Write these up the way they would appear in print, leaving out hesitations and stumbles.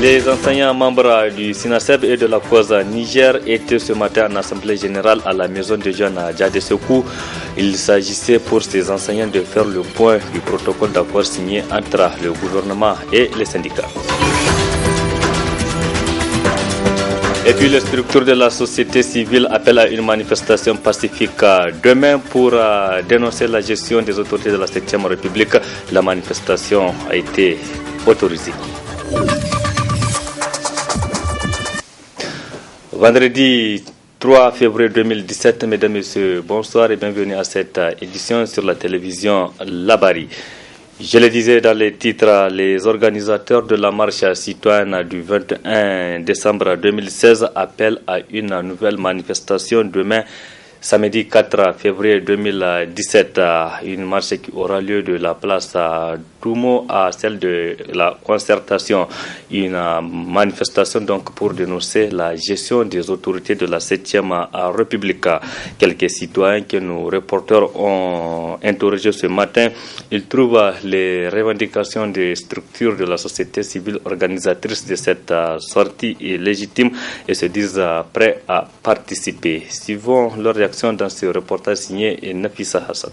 Les enseignants membres du SINASEB et de la cause Niger étaient ce matin en assemblée générale à la maison de jeunes à Djadessekou. Il s'agissait pour ces enseignants de faire le point du protocole d'accord signé entre le gouvernement et les syndicats. Et puis les structures de la société civile appellent à une manifestation pacifique demain pour dénoncer la gestion des autorités de la 7e République. La manifestation a été autorisée. Vendredi 3 février 2017, mesdames et messieurs, bonsoir et bienvenue à cette édition sur la télévision Labari. Je le disais dans les titres, les organisateurs de la marche citoyenne du 21 décembre 2016 appellent à une nouvelle manifestation demain, samedi 4 février 2017, une marche qui aura lieu de la place Doumo à celle de la concertation, une manifestation donc pour dénoncer la gestion des autorités de la 7e République. Quelques citoyens que nos reporters ont interrogés ce matin, ils trouvent les revendications des structures de la société civile organisatrice de cette sortie légitime et se disent prêts à participer. Suivons leur réaction dans ce reportage signé Nafissa Hassan.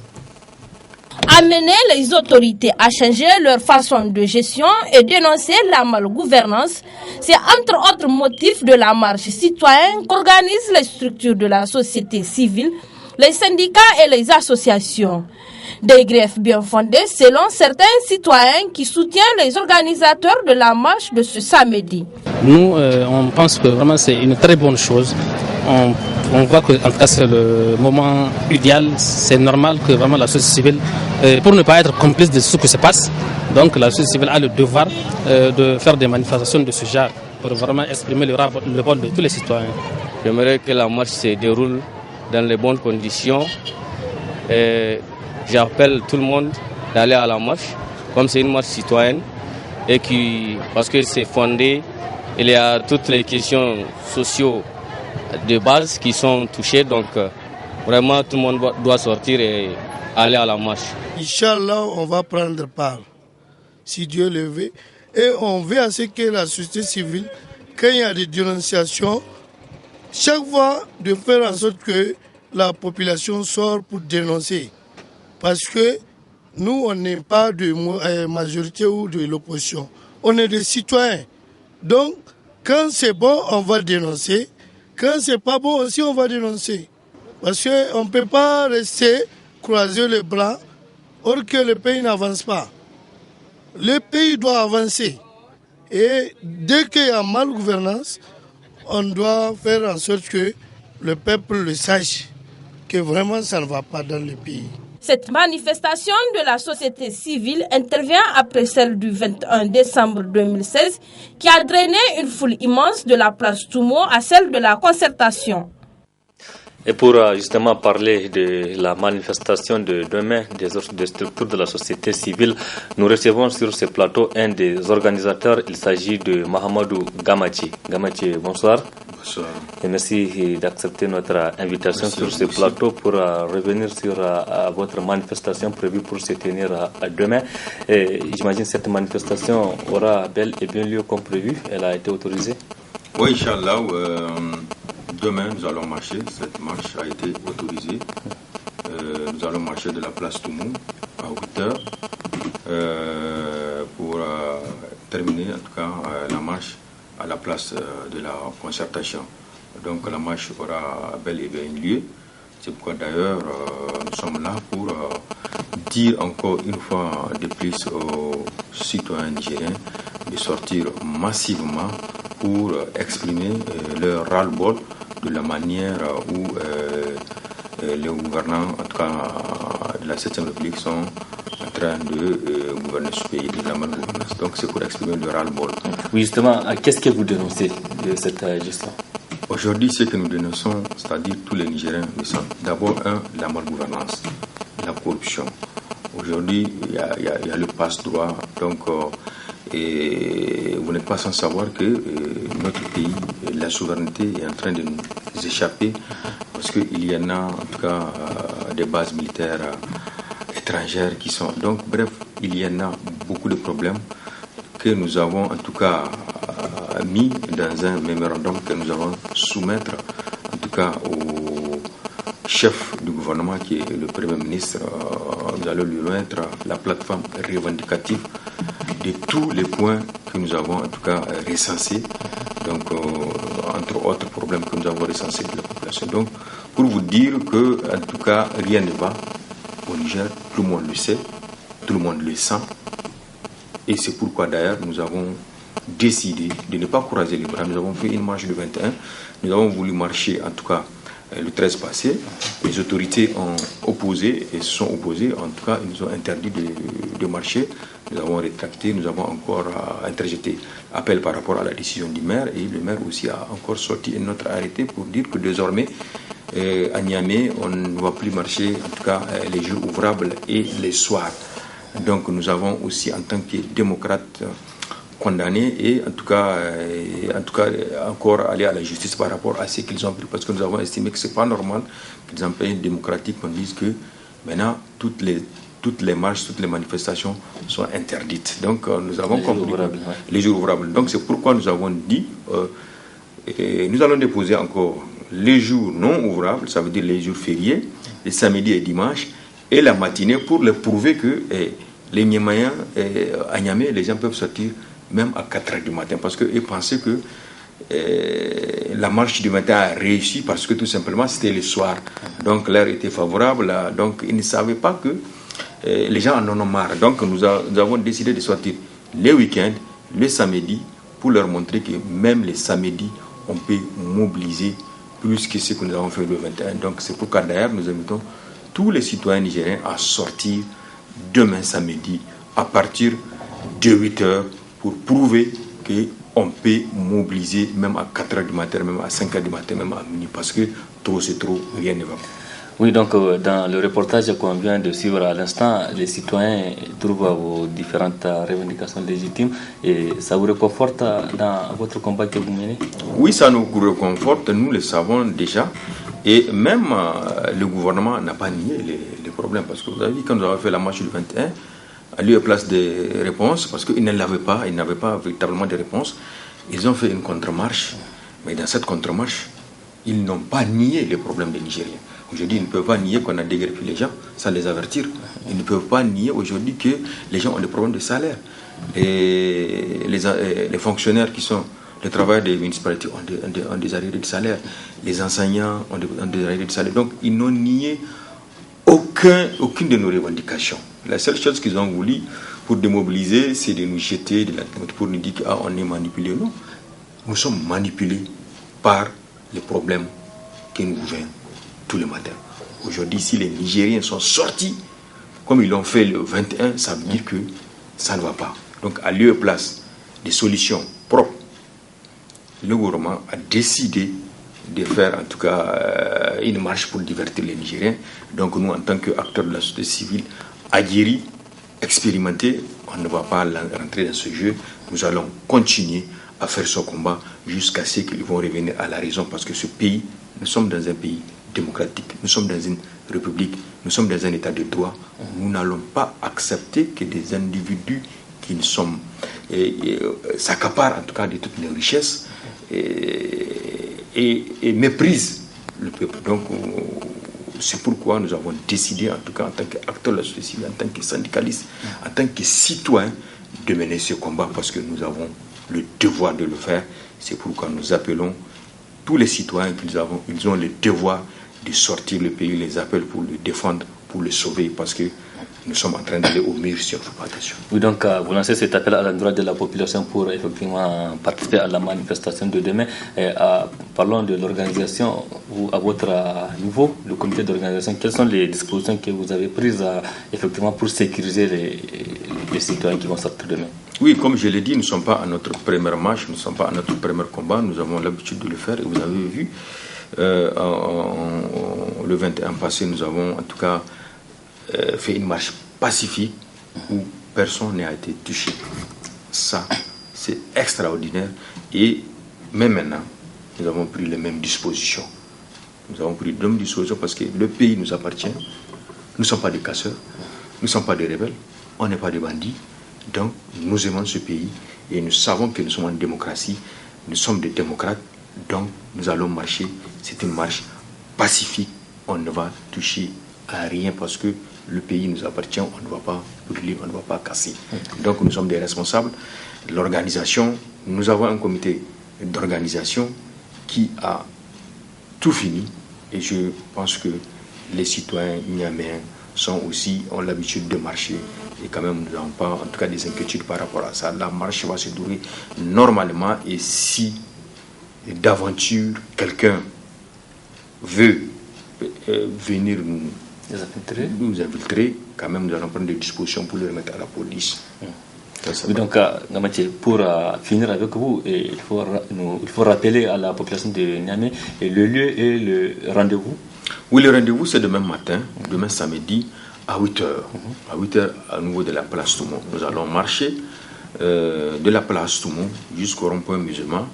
Amener les autorités à changer leur façon de gestion et dénoncer la malgouvernance, c'est entre autres motifs de la marche citoyenne qu'organisent les structures de la société civile, les syndicats et les associations. Des greffes bien fondées selon certains citoyens qui soutiennent les organisateurs de la marche de ce samedi. Nous, on pense que vraiment c'est une très bonne chose. On voit que en tout cas c'est le moment idéal, c'est normal que vraiment la société civile, pour ne pas être complice de ce qui se passe, donc la société civile a le devoir de faire des manifestations de ce genre pour vraiment exprimer le rôle de tous les citoyens. J'aimerais que la marche se déroule dans les bonnes conditions. J'appelle tout le monde d'aller à la marche, comme c'est une marche citoyenne et parce que c'est fondé, il y a toutes les questions sociaux de base qui sont touchées, donc vraiment tout le monde doit sortir et aller à la marche. Inch'Allah, on va prendre part, si Dieu le veut, et on veut à ce que la société civile, quand il y a des dénonciations, chaque fois de faire en sorte que la population sort pour dénoncer. Parce que nous, on n'est pas de majorité ou de l'opposition, on est des citoyens. Donc, quand c'est bon, on va dénoncer. Quand c'est pas bon aussi, on va dénoncer. Parce qu'on ne peut pas rester croiser les bras or que le pays n'avance pas. Le pays doit avancer. Et dès qu'il y a malgouvernance, on doit faire en sorte que le peuple le sache, que vraiment ça ne va pas dans le pays. Cette manifestation de la société civile intervient après celle du 21 décembre 2016 qui a drainé une foule immense de la place Toumo à celle de la concertation. Et pour justement parler de la manifestation de demain des structures de la société civile, nous recevons sur ce plateau un des organisateurs. Il s'agit de Mahamadou Gamachi. Gamachi, bonsoir. Bonsoir. Et merci d'accepter notre invitation sur ce plateau pour revenir sur votre manifestation prévue pour se tenir demain. Et j'imagine que cette manifestation aura bel et bien lieu comme prévu. Elle a été autorisée. Oui, Inch'Allah. Demain, nous allons marcher. Cette marche a été autorisée. Nous allons marcher de la place Toumou à 8h pour terminer en tout cas la marche à la place de la concertation. Donc la marche aura bel et bien lieu. C'est pourquoi d'ailleurs nous sommes là pour dire encore une fois de plus aux citoyens nigériens de sortir massivement pour exprimer leur ras-le-bol de la manière où les gouvernants, en tout cas de la 7e République, sont en train de gouverner ce pays, de la malgouvernance. Donc c'est pour exprimer le ras-le-bol. Oui, justement, qu'est-ce que vous dénoncez de cette gestion? Aujourd'hui, ce que nous dénonçons, c'est-à-dire tous les Nigériens, d'abord, la malgouvernance, la corruption. Aujourd'hui, il y a le passe-droit, donc et vous n'êtes pas sans savoir que notre pays, la souveraineté est en train de nous échapper parce qu'il y en a en tout cas des bases militaires étrangères qui sont... Donc bref, il y en a beaucoup de problèmes que nous avons en tout cas mis dans un mémorandum que nous allons soumettre, en tout cas au chef du gouvernement qui est le Premier ministre. Nous allons lui mettre la plateforme revendicative de tous les points que nous avons en tout cas recensés, donc entre autres problèmes que nous avons recensés de la population. Donc pour vous dire que en tout cas rien ne va au Niger, tout le monde le sait, tout le monde le sent, et c'est pourquoi d'ailleurs nous avons décidé de ne pas croiser les bras. Nous avons fait une marche le 21, nous avons voulu marcher en tout cas le 13 passé. Les autorités ont opposé et se sont opposées, en tout cas ils nous ont interdit de marcher. Nous avons rétracté, nous avons encore interjeté appel par rapport à la décision du maire, et le maire aussi a encore sorti un autre arrêté pour dire que désormais à Niamey on ne va plus marcher en tout cas les jours ouvrables et les soirs. Donc nous avons aussi en tant que démocrates condamné et en tout cas encore aller à la justice par rapport à ce qu'ils ont pris, parce que nous avons estimé que c'est pas normal que dans un pays démocratique qu'on dise que maintenant toutes les marches, toutes les manifestations sont interdites. Donc nous avons compris les jours ouvrables. Donc c'est pourquoi nous avons dit nous allons déposer encore les jours non ouvrables, ça veut dire les jours fériés, les samedis et dimanches, et la matinée, pour leur prouver que les Niamayens à Niamey, les gens peuvent sortir même à 4h du matin, parce qu'ils pensaient que la marche du matin a réussi parce que tout simplement c'était le soir, donc l'heure était favorable, donc ils ne savaient pas que les gens en ont marre. Donc nous avons décidé de sortir les week-ends, le samedi, pour leur montrer que même les samedis on peut mobiliser plus que ce que nous avons fait le 21. Donc c'est pourquoi d'ailleurs nous invitons tous les citoyens nigériens à sortir demain samedi à partir de 8h pour prouver qu'on peut mobiliser même à 4h du matin, même à 5h du matin, même à minuit, parce que trop c'est trop, rien ne va. Oui, donc dans le reportage qu'on vient de suivre à l'instant, les citoyens trouvent vos différentes revendications légitimes, et ça vous réconforte dans votre combat que vous menez? Oui, ça nous réconforte, nous le savons déjà, et même le gouvernement n'a pas nié les problèmes, parce que vous avez vu, quand nous avons fait la marche du 21, à lieu et place des réponses, parce qu'ils ne l'avaient pas, ils n'avaient pas véritablement de réponses, ils ont fait une contre-marche, mais dans cette contre-marche, ils n'ont pas nié les problèmes des Nigériens. Aujourd'hui, ils ne peuvent pas nier qu'on a déguerpi les gens sans les avertir. Ils ne peuvent pas nier aujourd'hui que les gens ont des problèmes de salaire. Et les fonctionnaires qui sont les travailleurs des municipalités ont des arriérés de salaire. Les enseignants ont des arriérés de salaire. Donc, ils n'ont nié aucune de nos revendications. La seule chose qu'ils ont voulu pour démobiliser, c'est de nous jeter pour nous dire qu'on est manipulé. Non, nous sommes manipulés par les problèmes qui nous viennent tous les matins. Aujourd'hui, si les Nigériens sont sortis, comme ils l'ont fait le 21, ça veut dire que ça ne va pas. Donc, à lieu et place des solutions propres, le gouvernement a décidé de faire en tout cas une marche pour divertir les Nigériens. Donc nous, en tant qu'acteurs de la société civile, aguerris, expérimentés, on ne va pas rentrer dans ce jeu. Nous allons continuer à faire ce combat jusqu'à ce qu'ils vont revenir à la raison, parce que ce pays, nous sommes dans un pays démocratique, nous sommes dans une république, nous sommes dans un état de droit. Nous n'allons pas accepter que des individus qui ne sont s'accaparent en tout cas de toutes les richesses et méprisent le peuple. Donc c'est pourquoi nous avons décidé, en tout cas en tant qu'acteurs de la société civile, en tant que syndicalistes, en tant que citoyens, de mener ce combat, parce que nous avons le devoir de le faire. C'est pourquoi nous appelons tous les citoyens ils ont le devoir de sortir le pays, les appels pour le défendre, pour le sauver, parce que nous sommes en train d'aller au mur si on ne fait pas attention. Oui, donc vous lancez cet appel à l'endroit de la population pour effectivement participer à la manifestation de demain. Parlons de l'organisation. Vous, à votre niveau, le comité d'organisation, quelles sont les dispositions que vous avez prises effectivement pour sécuriser les citoyens qui vont sortir demain? Oui, comme je l'ai dit, nous ne sommes pas à notre première marche, nous ne sommes pas à notre premier combat, nous avons l'habitude de le faire, et vous avez vu, le 21 passé, nous avons en tout cas fait une marche pacifique où personne n'a été touché. Ça, c'est extraordinaire. Et même maintenant, nous avons pris les mêmes dispositions. Nous avons pris les mêmes dispositions parce que le pays nous appartient. Nous ne sommes pas des casseurs, nous ne sommes pas des rebelles, on n'est pas des bandits. Donc, nous aimons ce pays et nous savons que nous sommes en démocratie. nous sommes des démocrates, donc nous allons marcher. C'est une marche pacifique. On ne va toucher à rien parce que le pays nous appartient. On ne va pas brûler, on ne va pas casser. Donc nous sommes des responsables. L'organisation, nous avons un comité d'organisation qui a tout fini. Et je pense que les citoyens niaméens ont l'habitude de marcher. Et quand même, nous n'avons pas, en tout cas, des inquiétudes par rapport à ça. La marche va se dérouler normalement. Et si d'aventure quelqu'un veut venir nous infiltrer, quand même, nous allons prendre des dispositions pour le remettre à la police. Oui, donc, Gamache, pour finir avec vous, il faut rappeler à la population de Niamey le lieu et le rendez-vous. Oui, le rendez-vous, c'est demain matin, demain samedi, à 8h. À 8h, à nouveau de la place Toumont. Nous allons marcher de la place Toumont jusqu'au rond-point musulman.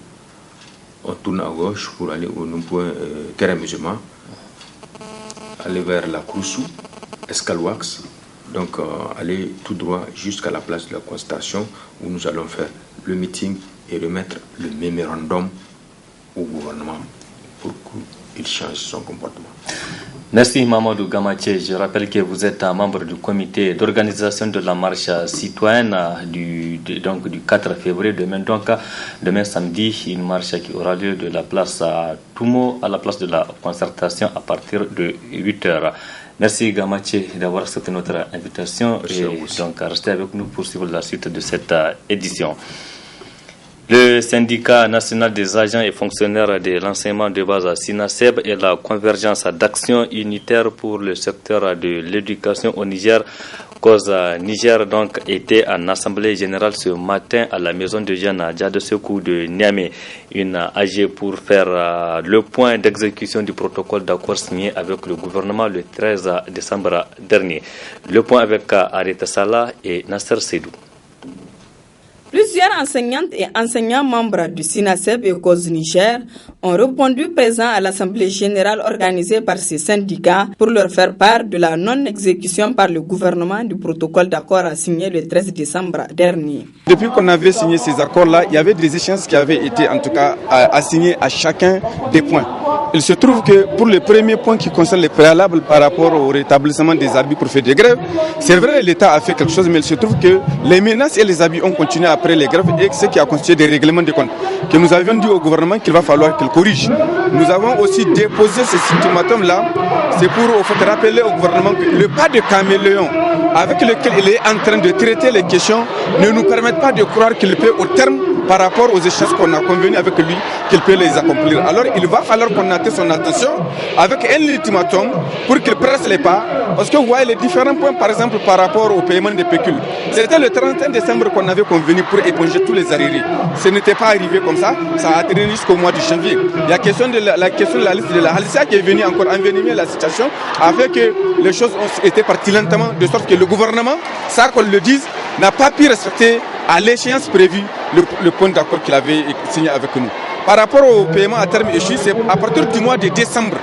On tourne à gauche pour aller au rond-point terrain musulman, aller vers la Koussou, Escalwax. Donc, aller tout droit jusqu'à la place de la constatation où nous allons faire le meeting et remettre le mémorandum au gouvernement pour qu'il change son comportement. Merci Mamadou Gamache. Je rappelle que vous êtes un membre du comité d'organisation de la marche citoyenne du 4 février. Demain samedi, une marche qui aura lieu de la place Toumo à la place de la concertation à partir de 8h. Merci Gamache d'avoir accepté notre invitation. Merci et donc restez avec nous pour suivre la suite de cette édition. Le syndicat national des agents et fonctionnaires de l'enseignement de base à SINASEB et la convergence d'action unitaire pour le secteur de l'éducation au Niger, cause Niger, donc, était en assemblée générale ce matin à la maison de jeunes à Djadesekou de Niamey. Une AG pour faire le point d'exécution du protocole d'accord signé avec le gouvernement le 13 décembre dernier. Le point avec Arita Salah et Nasser Seydou. Plusieurs enseignantes et enseignants membres du SINASEB et COS Niger ont répondu présents à l'Assemblée générale organisée par ces syndicats pour leur faire part de la non-exécution par le gouvernement du protocole d'accord signé le 13 décembre dernier. Depuis qu'on avait signé ces accords-là, il y avait des échéances qui avaient été en tout cas assignées à chacun des points. Il se trouve que pour le premier point qui concerne les préalables par rapport au rétablissement des habits pour faire des grèves, c'est vrai l'État a fait quelque chose, mais il se trouve que les menaces et les habits ont continué après les grèves et ce qui a constitué des règlements de compte que nous avions dit au gouvernement qu'il va falloir qu'il corrige. Nous avons aussi déposé ce ultimatum-là, c'est pour rappeler au gouvernement que le pas de caméléon avec lequel il est en train de traiter les questions ne nous permettent pas de croire qu'il peut au terme par rapport aux échéances qu'on a convenues avec lui, qu'il peut les accomplir. Alors il va falloir qu'on attire son attention avec un ultimatum pour qu'il presse les pas. Parce que vous voyez les différents points, par exemple par rapport au paiement des pécules. C'était le 31 décembre qu'on avait convenu pour éponger tous les arriérés. Ce n'était pas arrivé comme ça, ça a atterri jusqu'au mois de janvier. Il y a la question de la liste de la Halissa qui est venue encore envenimer la situation, afin que les choses ont été parties lentement, de sorte que le gouvernement, ça qu'on le dise, n'a pas pu respecter à l'échéance prévue le point d'accord qu'il avait signé avec nous. Par rapport au paiement à terme échu, c'est à partir du mois de décembre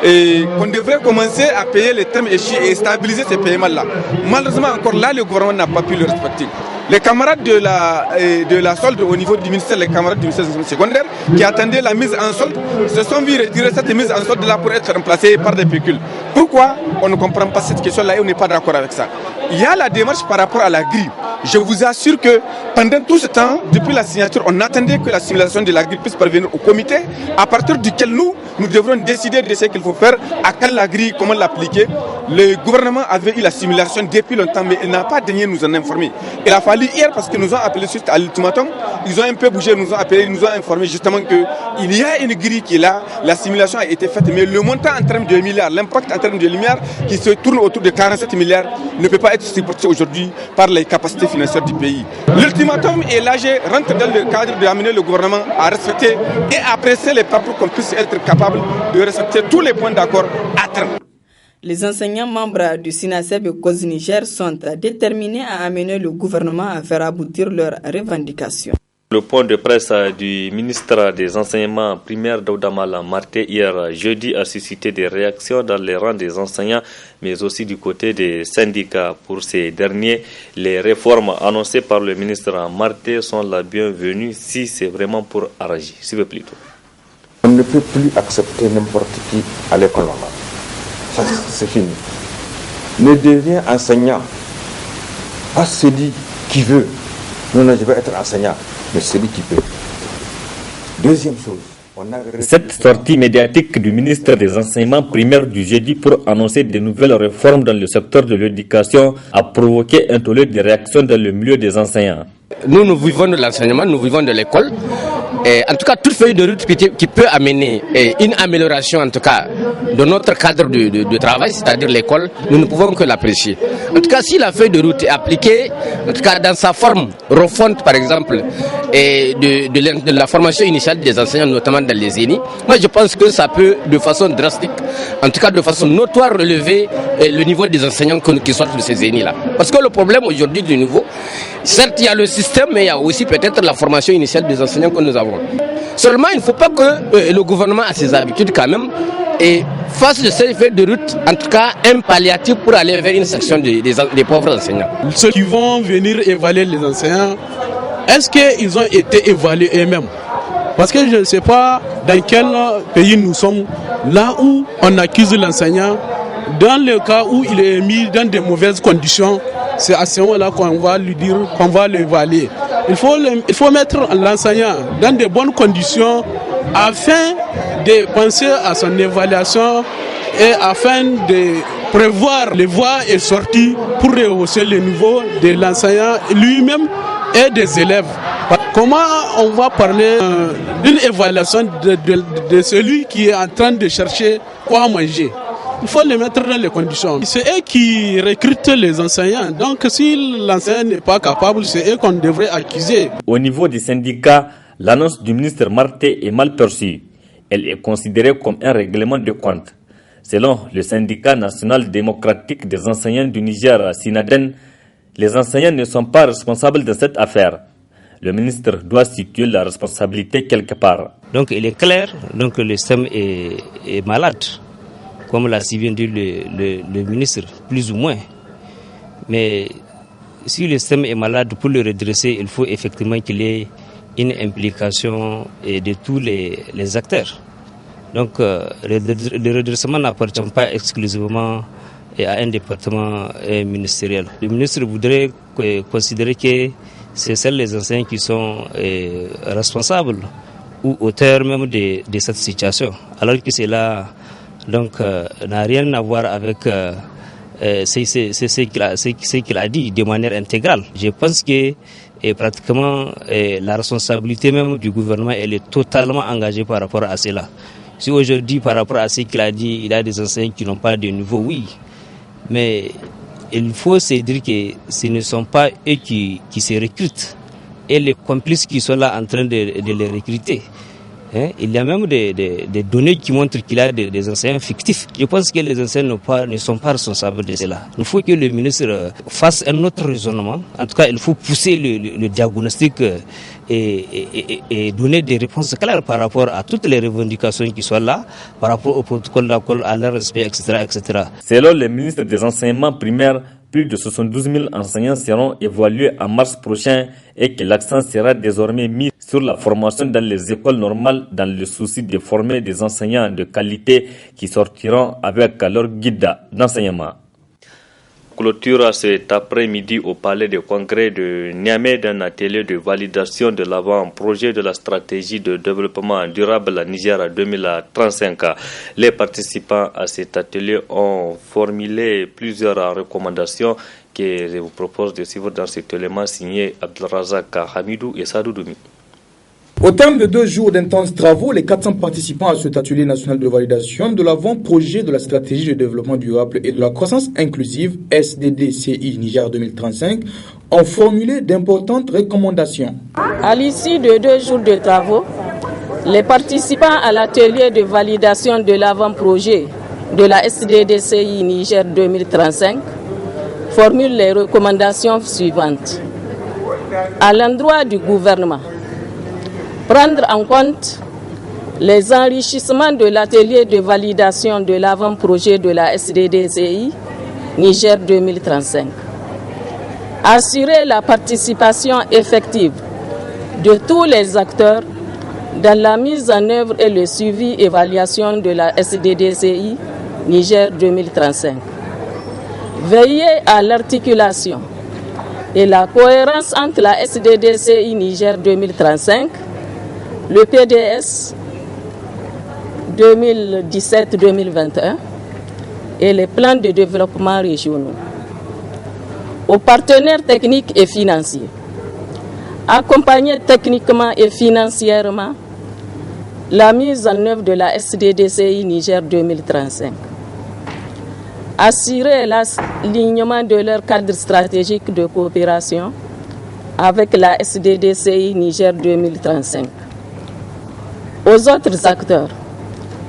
qu'on devrait commencer à payer les termes échus et stabiliser ces paiements-là. Malheureusement, encore là, le gouvernement n'a pas pu le respecter. Les camarades de la solde au niveau du ministère, les camarades du ministère de l'enseignement secondaire qui attendaient la mise en solde, se sont vus retirer cette mise en solde là pour être remplacés par des pécules. Pourquoi on ne comprend pas cette question-là et on n'est pas d'accord avec ça? Il y a la démarche par rapport à la grille. Je vous assure que pendant tout ce temps, depuis la signature, on attendait que la simulation de la grille puisse parvenir au comité, à partir duquel nous devrons décider de ce qu'il faut faire, à quelle la grille, comment l'appliquer. Le gouvernement avait eu la simulation depuis longtemps, mais il n'a pas daigné nous en informer. Il a fallu hier, parce que nous ont appelé suite à l'ultimatum, ils ont un peu bougé, nous ont appelé, ils nous ont informé justement qu'il y a une grille qui est là, la simulation a été faite, mais le montant en termes de milliards, l'impact en termes de lumière qui se tourne autour de 47 milliards ne peut pas être supporté aujourd'hui par les capacités financières du pays. L'ultimatum et l'AG rentrent dans le cadre d'amener le gouvernement à respecter et à presser les pas pour qu'on puisse être capable de respecter tous les points d'accord à terme. Les enseignants membres du SINASEB et COS Niger sont déterminés à amener le gouvernement à faire aboutir leurs revendications. Le point de presse du ministre des Enseignements primaires Daouda Malam Marté hier jeudi a suscité des réactions dans les rangs des enseignants, mais aussi du côté des syndicats. Pour ces derniers, les réformes annoncées par le ministre Marté sont la bienvenue si c'est vraiment pour arranger. S'il vous plaît. On ne peut plus accepter n'importe qui à l'école normale. Ça, c'est fini. Ne devient enseignant pas celui qui veut. Non, je veux être enseignant. Mais celui qui peut. Deuxième chose. Cette sortie médiatique du ministre des Enseignements primaires du jeudi pour annoncer de nouvelles réformes dans le secteur de l'éducation a provoqué un tollé de réactions dans le milieu des enseignants. Nous vivons de l'enseignement, nous vivons de l'école. Et en tout cas, toute feuille de route qui peut amener une amélioration, en tout cas, de notre cadre de travail, c'est-à-dire l'école, nous ne pouvons que l'apprécier. En tout cas, si la feuille de route est appliquée, en tout cas dans sa forme refonte, par exemple, et de la formation initiale des enseignants, notamment dans les ENI, moi je pense que ça peut, de façon drastique, en tout cas de façon notoire, relever le niveau des enseignants qui sortent de ces ENI-là. Parce que le problème aujourd'hui du niveau, certes, il y a le système, mais il y a aussi peut-être la formation initiale des enseignants que nous avons. Seulement, il ne faut pas que le gouvernement a ses habitudes quand même et fasse de ces feuilles de route, en tout cas, un palliatif pour aller vers une section des pauvres enseignants. Ceux qui vont venir évaluer les enseignants, est-ce qu'ils ont été évalués eux-mêmes? Parce que je ne sais pas dans quel pays nous sommes, là où on accuse l'enseignant, dans le cas où il est mis dans de mauvaises conditions, c'est à ce moment-là qu'on va lui dire qu'on va l'évaluer. Il faut mettre l'enseignant dans de bonnes conditions afin de penser à son évaluation et afin de prévoir les voies et sorties pour rehausser le niveau de l'enseignant lui-même et des élèves. Comment on va parler d'une évaluation de celui qui est en train de chercher quoi manger? Il faut les mettre dans les conditions. C'est eux qui recrutent les enseignants. Donc si l'enseignant n'est pas capable, c'est eux qu'on devrait accuser. Au niveau des syndicats, l'annonce du ministre Marté est mal perçue. Elle est considérée comme un règlement de compte. Selon le syndicat national démocratique des enseignants du Niger, SINADEN, les enseignants ne sont pas responsables de cette affaire. Le ministre doit situer la responsabilité quelque part. Donc il est clair que le système est malade, comme l'a si bien dit le ministre, plus ou moins. Mais si le système est malade, pour le redresser, il faut effectivement qu'il y ait une implication de tous les acteurs. Donc le redressement n'appartient pas exclusivement à un département ministériel. Le ministre voudrait considérer que c'est seuls les enseignants qui sont responsables ou auteurs même de cette situation, alors que cela n'a rien à voir avec ce qu'il a dit de manière intégrale. Je pense que pratiquement la responsabilité même du gouvernement elle est totalement engagée par rapport à cela. Si aujourd'hui par rapport à ce qu'il a dit, il y a des enseignants qui n'ont pas de niveau, oui, mais il faut se dire que ce ne sont pas eux qui se recrutent et les complices qui sont là en train de les recruter. Il y a même des données qui montrent qu'il y a des enseignants fictifs. Je pense que les enseignants ne sont pas responsables de cela. Il faut que le ministre fasse un autre raisonnement. En tout cas, il faut pousser le diagnostic et donner des réponses claires par rapport à toutes les revendications qui sont là, par rapport au protocole d'accord, à leur respect, etc., etc. Selon le ministre des Enseignements primaires, plus de 72 000 enseignants seront évalués en mars prochain et que l'accent sera désormais mis sur la formation dans les écoles normales dans le souci de former des enseignants de qualité qui sortiront avec leur guide d'enseignement. Clôture cet après-midi au palais de congrès de Niamey d'un atelier de validation de l'avant-projet de la stratégie de développement durable Niger 2035. Les participants à cet atelier ont formulé plusieurs recommandations que je vous propose de suivre dans cet élément signé Abdelrazak Hamidou et Sadou Doumi. Au terme de 2 jours d'intenses travaux, les 400 participants à cet atelier national de validation de l'avant-projet de la stratégie de développement durable et de la croissance inclusive SDDCI Niger 2035 ont formulé d'importantes recommandations. À l'issue de 2 jours de travaux, les participants à l'atelier de validation de l'avant-projet de la SDDCI Niger 2035 formulent les recommandations suivantes. À l'endroit du gouvernement, prendre en compte les enrichissements de l'atelier de validation de l'avant-projet de la SDDCI Niger 2035. Assurer la participation effective de tous les acteurs dans la mise en œuvre et le suivi et évaluation de la SDDCI Niger 2035. Veiller à l'articulation et la cohérence entre la SDDCI Niger 2035, le PDS 2017-2021 et les plans de développement régionaux. Aux partenaires techniques et financiers, accompagner techniquement et financièrement la mise en œuvre de la SDDCI Niger 2035. Assurer l'alignement de leur cadre stratégique de coopération avec la SDDCI Niger 2035. Aux autres acteurs,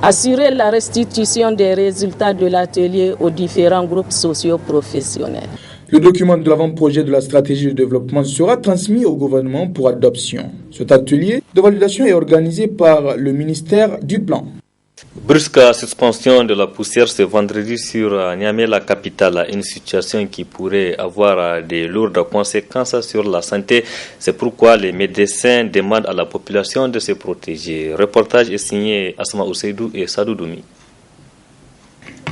assurer la restitution des résultats de l'atelier aux différents groupes socio-professionnels. Le document de l'avant-projet de la stratégie de développement sera transmis au gouvernement pour adoption. Cet atelier de validation est organisé par le ministère du Plan. Brusque suspension de la poussière ce vendredi sur Niamey, la capitale, une situation qui pourrait avoir de lourdes conséquences sur la santé. C'est pourquoi les médecins demandent à la population de se protéger. Reportage est signé Asma Ousseidou et Sadou Doumi.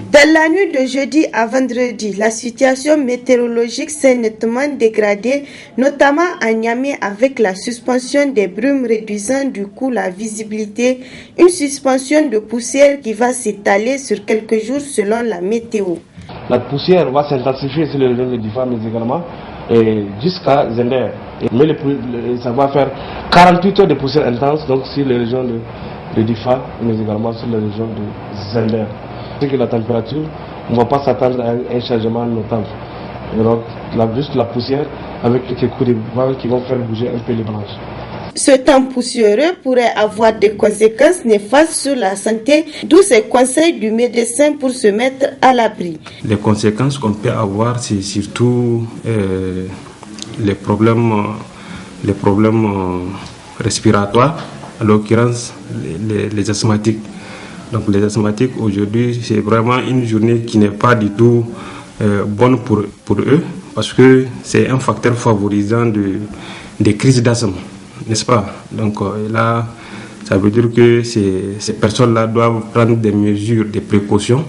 Dans la nuit de jeudi à vendredi, la situation météorologique s'est nettement dégradée, notamment à Niamey avec la suspension des brumes réduisant du coup la visibilité, une suspension de poussière qui va s'étaler sur quelques jours selon la météo. La poussière va s'intensifier sur le région de Difa, mais également jusqu'à Zender. Mais ça va faire 48 heures de poussière intense donc sur les régions de Difa, mais également sur les régions de Zender. Que la température, on ne va pas s'attendre à un changement notable. Donc, juste la poussière avec quelques coups de vent qui vont faire bouger un peu les branches. Ce temps poussiéreux pourrait avoir des conséquences néfastes sur la santé, d'où ces conseils du médecin pour se mettre à l'abri. Les conséquences qu'on peut avoir, c'est surtout les problèmes respiratoires, en l'occurrence les asthmatiques. Donc les asthmatiques aujourd'hui, c'est vraiment une journée qui n'est pas du tout bonne pour eux parce que c'est un facteur favorisant des crises d'asthme, n'est-ce pas? Donc là, ça veut dire que ces personnes-là doivent prendre des mesures, des précautions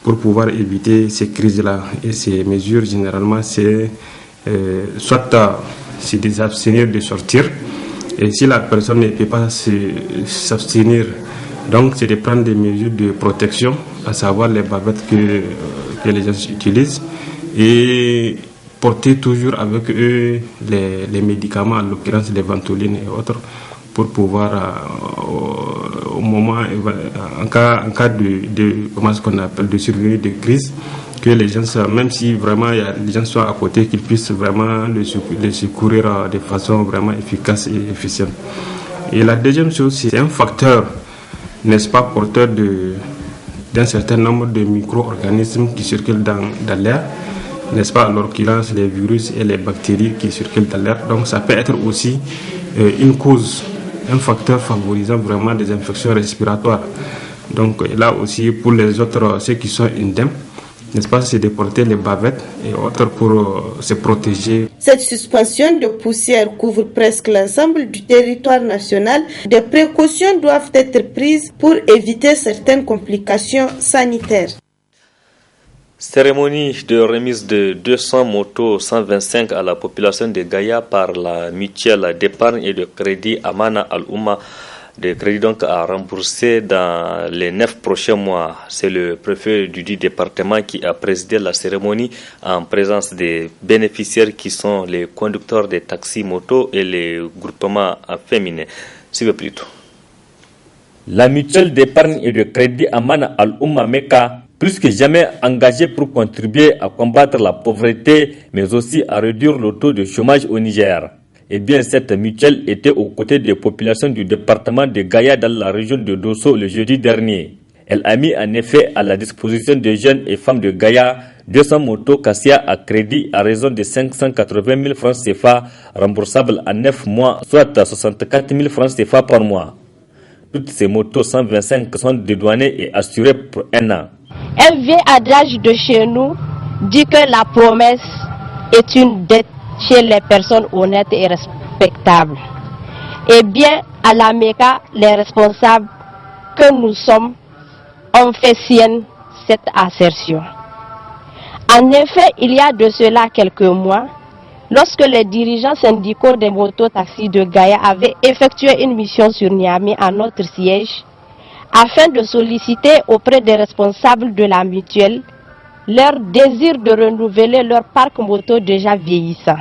pour pouvoir éviter ces crises-là. Et ces mesures, généralement, c'est c'est de s'abstenir de sortir. Et si la personne ne peut pas s'abstenir, donc, c'est de prendre des mesures de protection, à savoir les bavettes que les gens utilisent et porter toujours avec eux les médicaments, en l'occurrence les ventolines et autres, pour pouvoir, au moment, en cas de comment ce qu'on appelle, de survenue de crise, que les gens, même si vraiment les gens sont à côté, qu'ils puissent vraiment les secourir de façon vraiment efficace et efficiente. Et la deuxième chose, c'est un facteur, n'est-ce pas, porteur d'un certain nombre de micro-organismes qui circulent dans l'air, n'est-ce pas, en l'occurrence les virus et les bactéries qui circulent dans l'air. Donc ça peut être aussi une cause, un facteur favorisant vraiment des infections respiratoires. Donc là aussi, pour les autres, ceux qui sont indemnes, n'est-ce pas, c'est de porter les bavettes et autres pour se protéger. Cette suspension de poussière couvre presque l'ensemble du territoire national. Des précautions doivent être prises pour éviter certaines complications sanitaires. Cérémonie de remise de 200 motos 125 à la population de Gaïa par la mutuelle d'épargne et de crédit Amana Al-Oumma. Des crédits donc à rembourser dans les 9 prochains mois. C'est le préfet du département qui a présidé la cérémonie en présence des bénéficiaires qui sont les conducteurs des taxis motos et les groupements féminins. Suivez plutôt. La mutuelle d'épargne et de crédit Amana Al-Oumma Meka, plus que jamais engagée pour contribuer à combattre la pauvreté, mais aussi à réduire le taux de chômage au Niger. Eh bien, cette mutuelle était aux côtés des populations du département de Gaïa dans la région de Dosso le jeudi dernier. Elle a mis en effet à la disposition des jeunes et femmes de Gaïa 200 motos Cassia à crédit à raison de 580 000 francs CFA remboursables en 9 mois, soit 64 000 francs CFA par mois. Toutes ces motos 125 sont dédouanées et assurées pour 1 an. Un vieil adage de chez nous dit que la promesse est une dette chez les personnes honnêtes et respectables. Eh bien, à la Mecca, les responsables que nous sommes ont fait sienne cette assertion. En effet, il y a de cela quelques mois, lorsque les dirigeants syndicaux des mototaxis de Gaïa avaient effectué une mission sur Niamey à notre siège, afin de solliciter auprès des responsables de la mutuelle leur désir de renouveler leur parc moto déjà vieillissant.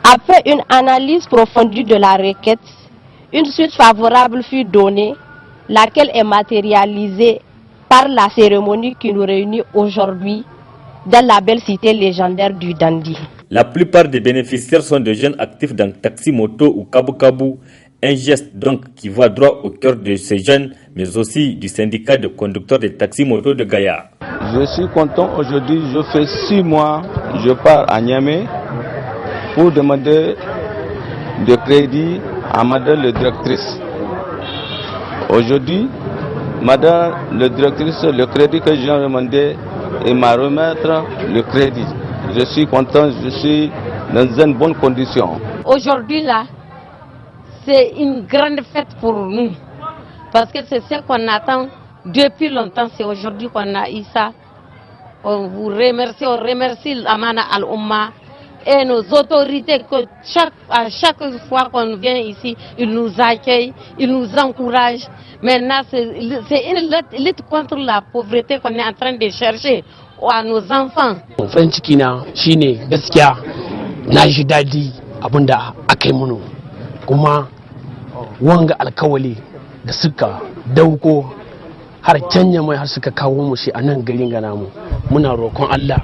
Après une analyse approfondie de la requête, une suite favorable fut donnée, laquelle est matérialisée par la cérémonie qui nous réunit aujourd'hui dans la belle cité légendaire du Dandi. La plupart des bénéficiaires sont des jeunes actifs dans taxi moto ou kabu-kabu, un geste donc qui va droit au cœur de ces jeunes, mais aussi du syndicat de conducteurs des taxis moto de Gaïa. Je suis content aujourd'hui, je fais 6 mois, je pars à Niamey pour demander de crédit à madame la directrice. Aujourd'hui, madame la directrice, le crédit que j'ai demandé, elle m'a remettre le crédit. Je suis content, je suis dans une bonne condition. Aujourd'hui là, c'est une grande fête pour nous, parce que c'est ce qu'on attend depuis longtemps, c'est aujourd'hui qu'on a eu ça. On vous remercie, on remercie l'Amana Al-Oumma et nos autorités que à chaque fois qu'on vient ici, ils nous accueillent, ils nous encouragent. Maintenant, c'est une lutte contre la pauvreté qu'on est en train de chercher à nos enfants. Farin ciki na shine gaskiya na ji daɗi abinda aka yi mana kuma wanga alkawali da suka dauko har canya mai har suka kawo mu shi a nan garin gana mu muna roƙon Allah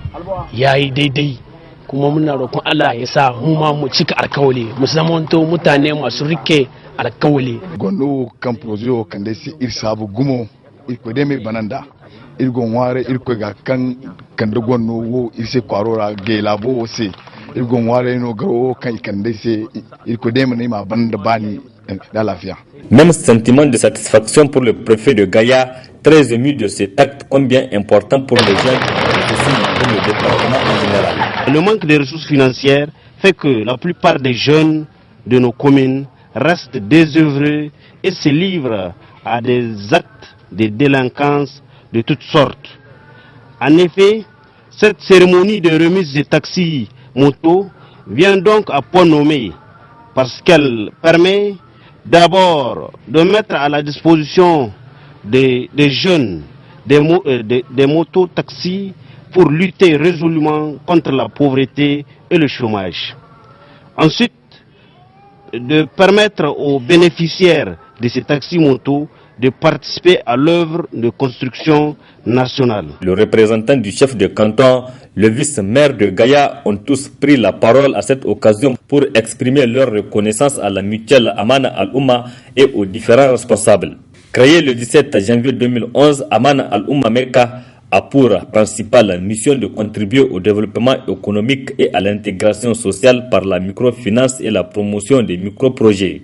yayi daidai kuma muna roƙon Allah ya sa mu ma mu cika alkawali mu zamanto mutane masu rike alkawali gondo kan projo kan dai si irsabu gumo iko dai mai bananda irgon ware irko ga kan da gonno wo irse kwarora ge labo se irgon ware no garo kan dai se irko dai mai ma banda bani da lafiya. Même sentiment de satisfaction pour le préfet de Gaïa, très ému de cet acte combien important pour les jeunes et aussi pour le département en général. Le manque de ressources financières fait que la plupart des jeunes de nos communes restent désœuvrés et se livrent à des actes de délinquance de toutes sortes. En effet, cette cérémonie de remise des taxis motos vient donc à point nommé parce qu'elle permet d'abord de mettre à la disposition des jeunes des motos-taxis pour lutter résolument contre la pauvreté et le chômage. Ensuite, de permettre aux bénéficiaires de ces taxis motos de participer à l'œuvre de construction nationale. Le représentant du chef de canton, le vice-maire de Gaïa ont tous pris la parole à cette occasion pour exprimer leur reconnaissance à la mutuelle Amana Al-Oumma et aux différents responsables. Créé le 17 janvier 2011, Amana Al-Oumma Mecca a pour principale mission de contribuer au développement économique et à l'intégration sociale par la microfinance et la promotion des microprojets.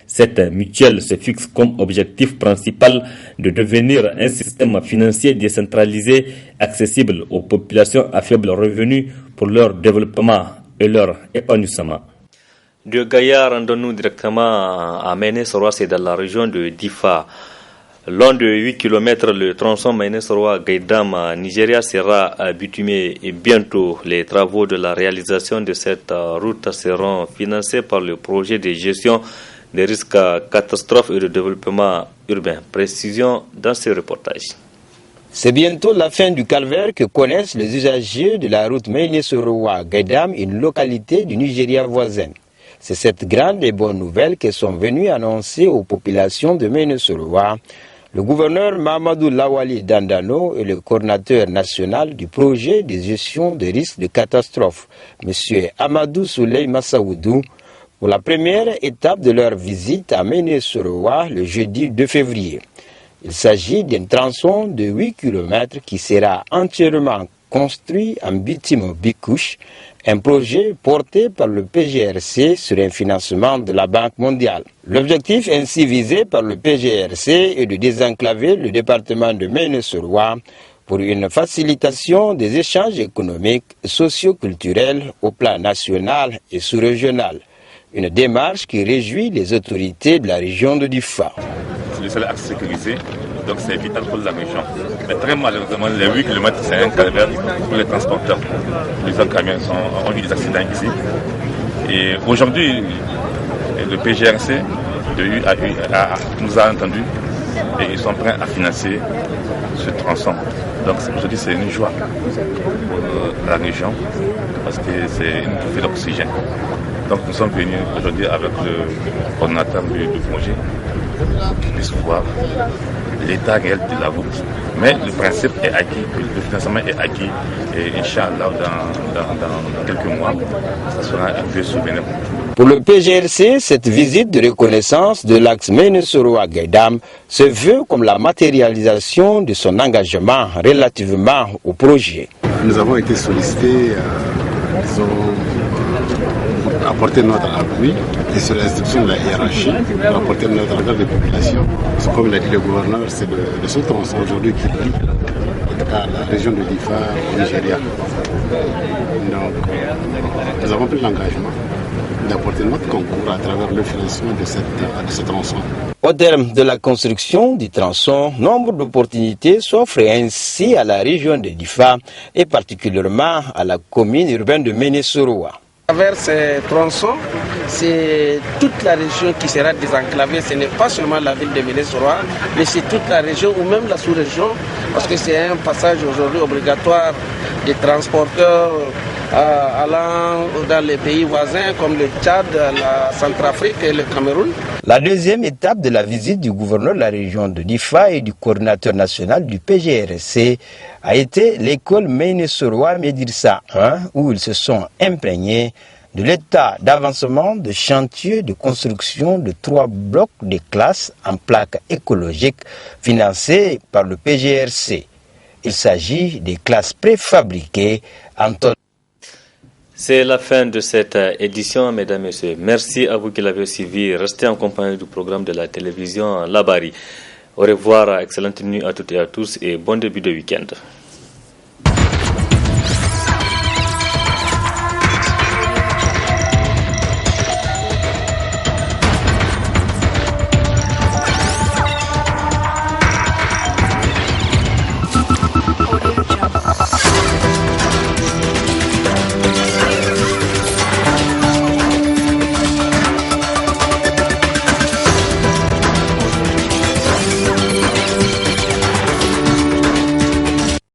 Cette mutuelle se fixe comme objectif principal de devenir un système financier décentralisé accessible aux populations à faible revenu pour leur développement et leur épanouissement. De Gaïa, rendons-nous directement à Méné-Soroa, c'est dans la région de Difa. Long de 8 km, le tronçon Méné-Soroa-Gaïdam Nigeria sera bitumé et bientôt les travaux de la réalisation de cette route seront financés par le projet de gestion des risques, catastrophes et de développement urbain. Précision dans ce reportage. C'est bientôt la fin du calvaire que connaissent les usagers de la route Méné-Soroa-Gaïdam, une localité du Nigeria voisin. C'est cette grande et bonne nouvelle que sont venus annoncer aux populations de Méné-Soroa le gouverneur Mahamadou Lawali Dandano et le coordinateur national du projet de gestion des risques de catastrophe, M. Amadou Souley Massaoudou, pour la première étape de leur visite à Méné-Soroa le jeudi 2 février. Il s'agit d'un tronçon de 8 km qui sera entièrement construit en bitume bicouche, un projet porté par le PGRC sur un financement de la Banque mondiale. L'objectif ainsi visé par le PGRC est de désenclaver le département de Méné-sur-Loire pour une facilitation des échanges économiques, socio-culturels au plan national et sous-régional. Une démarche qui réjouit les autorités de la région de Diffa. C'est le seul axe sécurisé, donc c'est vital pour la région. Mais très malheureusement, les 8 km, c'est un calvaire pour les transporteurs. Plusieurs camions ont eu des accidents ici. Et aujourd'hui, le PGRC nous a entendus et ils sont prêts à financer ce tronçon. Donc aujourd'hui, c'est une joie pour la région parce que c'est une bouffée d'oxygène. Donc nous sommes venus aujourd'hui avec le coordinateur du projet pour qu'il puisse voir l'état réel de la route. Mais le principe est acquis, le financement est acquis et Inch'Allah, dans quelques mois, ça sera un vieux souvenir. Pour le PGRC, cette visite de reconnaissance de l'axe Méné-Soroa-Gaïdam se veut comme la matérialisation de son engagement relativement au projet. Nous avons été sollicités, pour apporter notre appui et sur l'instruction de la hiérarchie, pour apporter notre regard des populations. Comme l'a dit le gouverneur, c'est de ce tronçon aujourd'hui qui lie en tout cas la région de Diffa au Nigeria. Donc nous avons pris l'engagement d'apporter notre concours à travers le financement de ce tronçon. Au terme de la construction du tronçon, nombre d'opportunités s'offrent ainsi à la région de Diffa et particulièrement à la commune urbaine de Méné-Soroa. À travers ces tronçons, c'est toute la région qui sera désenclavée. Ce n'est pas seulement la ville de Méné-Soroa, mais c'est toute la région ou même la sous-région, parce que c'est un passage aujourd'hui obligatoire des transporteurs allant dans les pays voisins comme le Tchad, la Centrafrique et le Cameroun. La deuxième étape de la visite du gouverneur de la région de Diffa et du coordinateur national du PGRC a été l'école Méné-Soroa Médirsa 1, où ils se sont imprégnés de l'état d'avancement de chantier de construction de 3 blocs de classes en plaques écologiques financés par le PGRC. Il s'agit des classes préfabriquées en tonnes. C'est la fin de cette édition, mesdames et messieurs. Merci à vous qui l'avez suivi. Restez en compagnie du programme de la télévision Labari. Au revoir, excellente nuit à toutes et à tous et bon début de week-end.